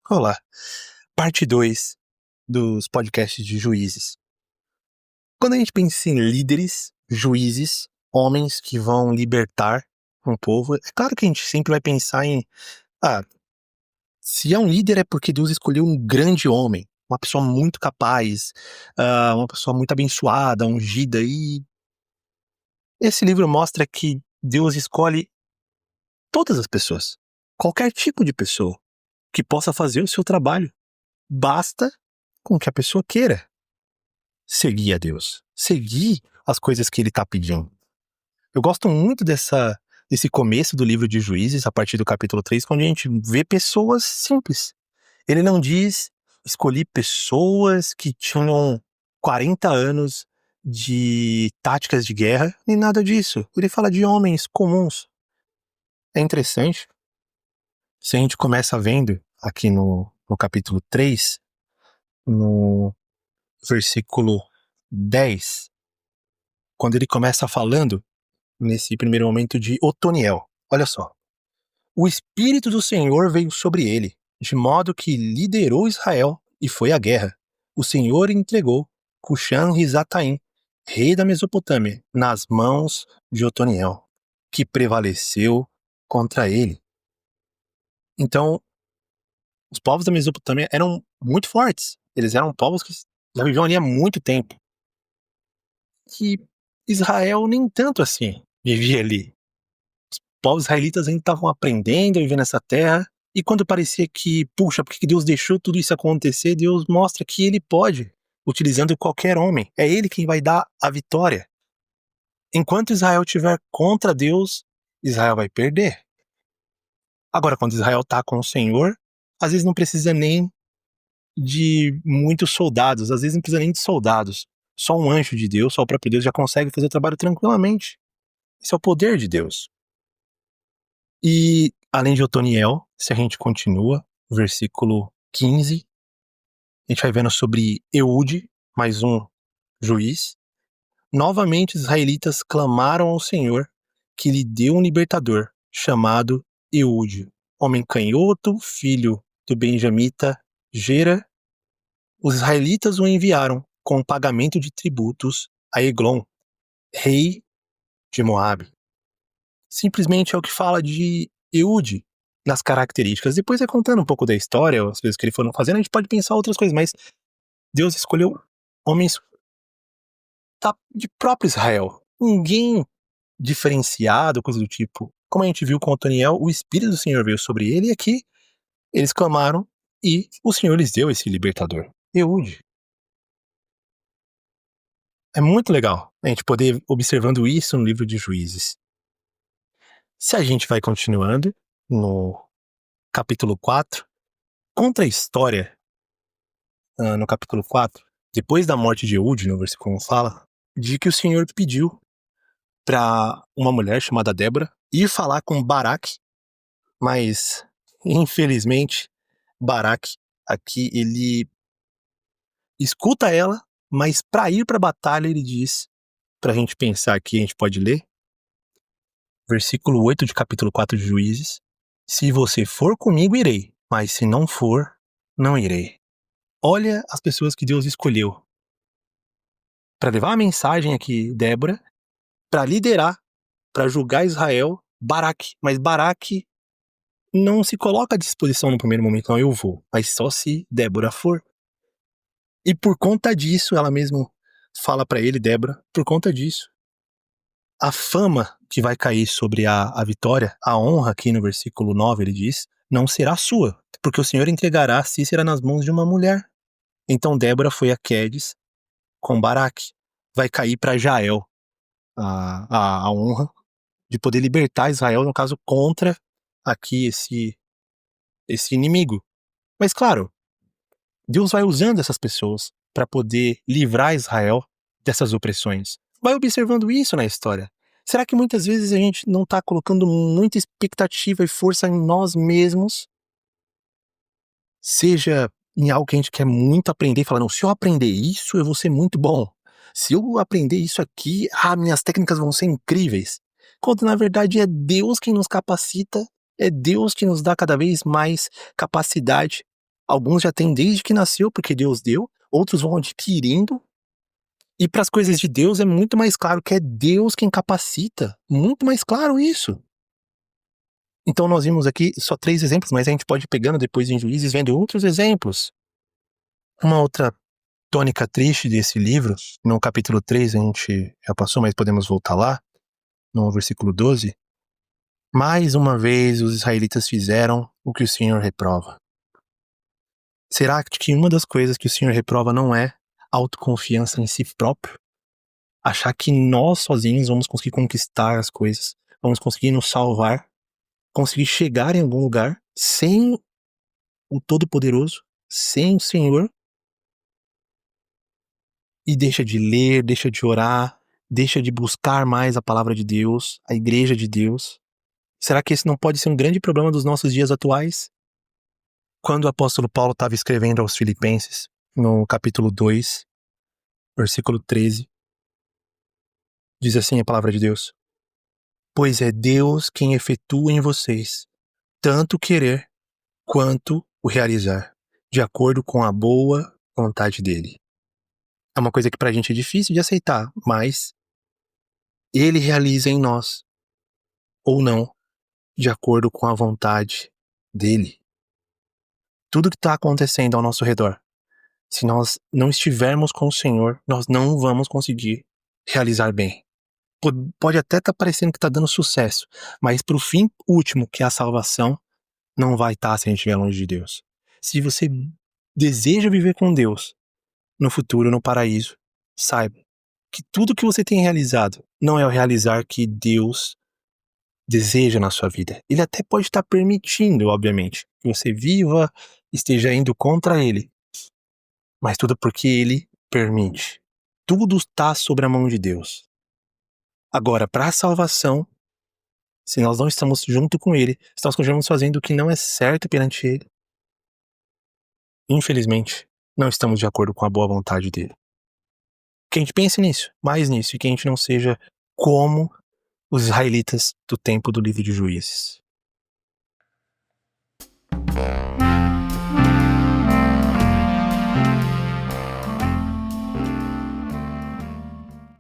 Olá, parte 2 dos podcasts de juízes. Quando a gente pensa em líderes, juízes, homens que vão libertar um povo, é claro que a gente sempre vai pensar em, ah, se é um líder é porque Deus escolheu um grande homem, uma pessoa muito capaz, uma pessoa muito abençoada, ungida, e esse livro mostra que Deus escolhe todas as pessoas, qualquer tipo de pessoa que possa fazer o seu trabalho, basta com que a pessoa queira seguir a Deus, seguir as coisas que ele está pedindo. Eu gosto muito desse começo do livro de Juízes, a partir do capítulo 3, quando a gente vê pessoas simples. Ele não diz, escolhi pessoas que tinham 40 anos de táticas de guerra, nem nada disso. Ele fala de homens comuns. É interessante, se a gente começa vendo aqui no capítulo 3, no versículo 10, quando ele começa falando nesse primeiro momento de Otoniel. Olha só. O Espírito do Senhor veio sobre ele, de modo que liderou Israel e foi à guerra. O Senhor entregou Cuxã-Risataim, rei da Mesopotâmia, nas mãos de Otoniel, que prevaleceu contra ele. Então, os povos da Mesopotâmia eram muito fortes. Eles eram povos que já viviam ali há muito tempo. E Israel nem tanto assim vivia ali. Povos israelitas ainda estavam aprendendo a viver nessa terra, e quando parecia que, puxa, por que Deus deixou tudo isso acontecer, Deus mostra que ele pode, utilizando qualquer homem. É ele quem vai dar a vitória. Enquanto Israel estiver contra Deus, Israel vai perder. Agora, quando Israel está com o Senhor, às vezes não precisa nem de muitos soldados, às vezes não precisa nem de soldados. Só um anjo de Deus, só o próprio Deus já consegue fazer o trabalho tranquilamente. Esse é o poder de Deus. E, além de Otoniel, se a gente continua, versículo 15, a gente vai vendo sobre Eude, mais um juiz. Novamente, os israelitas clamaram ao Senhor, que lhe deu um libertador, chamado Eude, homem canhoto, filho do benjamita Gera. Os israelitas o enviaram com pagamento de tributos a Eglon, rei de Moabe. Simplesmente é o que fala de Eude nas características. Depois, contando um pouco da história, as coisas que eles foram fazendo, a gente pode pensar outras coisas, mas Deus escolheu homens de próprio Israel. Ninguém diferenciado, coisa do tipo. Como a gente viu com Otoniel, o Espírito do Senhor veio sobre ele, e aqui eles clamaram e o Senhor lhes deu esse libertador. Eude. É muito legal a gente poder observando isso no livro de Juízes. Se a gente vai continuando no capítulo 4, conta a história no capítulo 4, depois da morte de Eude, no versículo 1 fala, de que o Senhor pediu para uma mulher chamada Débora ir falar com Baraque, mas infelizmente Baraque aqui ele escuta ela, mas para ir para a batalha ele diz, para a gente pensar aqui, a gente pode ler, versículo 8 de capítulo 4 de Juízes: se você for comigo, irei, mas se não for, não irei. Olha as pessoas que Deus escolheu para levar a mensagem aqui, Débora, para liderar, para julgar Israel, Baraque. Mas Baraque não se coloca à disposição no primeiro momento, não, eu vou, mas só se Débora for. E por conta disso, ela mesma fala para ele, Débora, por conta disso, a fama que vai cair sobre a vitória, a honra, aqui no versículo 9 ele diz, não será sua, porque o Senhor entregará Cícera nas mãos de uma mulher. Então Débora foi a Quedes com Baraque. Vai cair para Jael a honra de poder libertar Israel, no caso, contra aqui esse inimigo. Mas claro, Deus vai usando essas pessoas para poder livrar Israel dessas opressões. Vai observando isso na história. Será que muitas vezes a gente não está colocando muita expectativa e força em nós mesmos? Seja em algo que a gente quer muito aprender e falar, não, se eu aprender isso, eu vou ser muito bom. Se eu aprender isso aqui, minhas técnicas vão ser incríveis. Quando na verdade é Deus quem nos capacita, é Deus que nos dá cada vez mais capacidade Alguns já têm desde que nasceu, porque Deus deu, outros vão adquirindo. E para as coisas de Deus é muito mais claro que é Deus quem capacita. Muito mais claro isso. Então nós vimos aqui só 3 exemplos, mas a gente pode ir pegando depois em Juízes, vendo outros exemplos. Uma outra tônica triste desse livro, no capítulo 3 a gente já passou, mas podemos voltar lá, no versículo 12. Mais uma vez os israelitas fizeram o que o Senhor reprova. Será que uma das coisas que o Senhor reprova não é autoconfiança em si próprio? Achar que nós sozinhos vamos conseguir conquistar as coisas, vamos conseguir nos salvar, conseguir chegar em algum lugar sem o Todo-Poderoso, sem o Senhor, e deixa de ler, deixa de orar, deixa de buscar mais a palavra de Deus, a igreja de Deus. Será que esse não pode ser um grande problema dos nossos dias atuais? Quando o apóstolo Paulo estava escrevendo aos Filipenses, no capítulo 2, versículo 13, diz assim a palavra de Deus: Pois é Deus quem efetua em vocês tanto querer quanto o realizar, de acordo com a boa vontade dele. É uma coisa que pra gente é difícil de aceitar, mas ele realiza em nós, ou não, de acordo com a vontade dele. Tudo que está acontecendo ao nosso redor, se nós não estivermos com o Senhor, nós não vamos conseguir realizar bem. Pode até estar parecendo que está dando sucesso, mas pro fim último, que é a salvação, não vai estar se a gente estiver longe de Deus. Se você deseja viver com Deus no futuro, no paraíso, saiba que tudo que você tem realizado não é o realizar que Deus deseja na sua vida. Ele até pode estar permitindo, obviamente, que você viva, esteja indo contra ele, mas tudo porque ele permite. Tudo está sobre a mão de Deus. Agora, para a salvação, se nós não estamos junto com ele, se nós continuamos fazendo o que não é certo perante ele, infelizmente, não estamos de acordo com a boa vontade dele. Que a gente pense nisso, mais nisso, e que a gente não seja como os israelitas do tempo do livro de Juízes.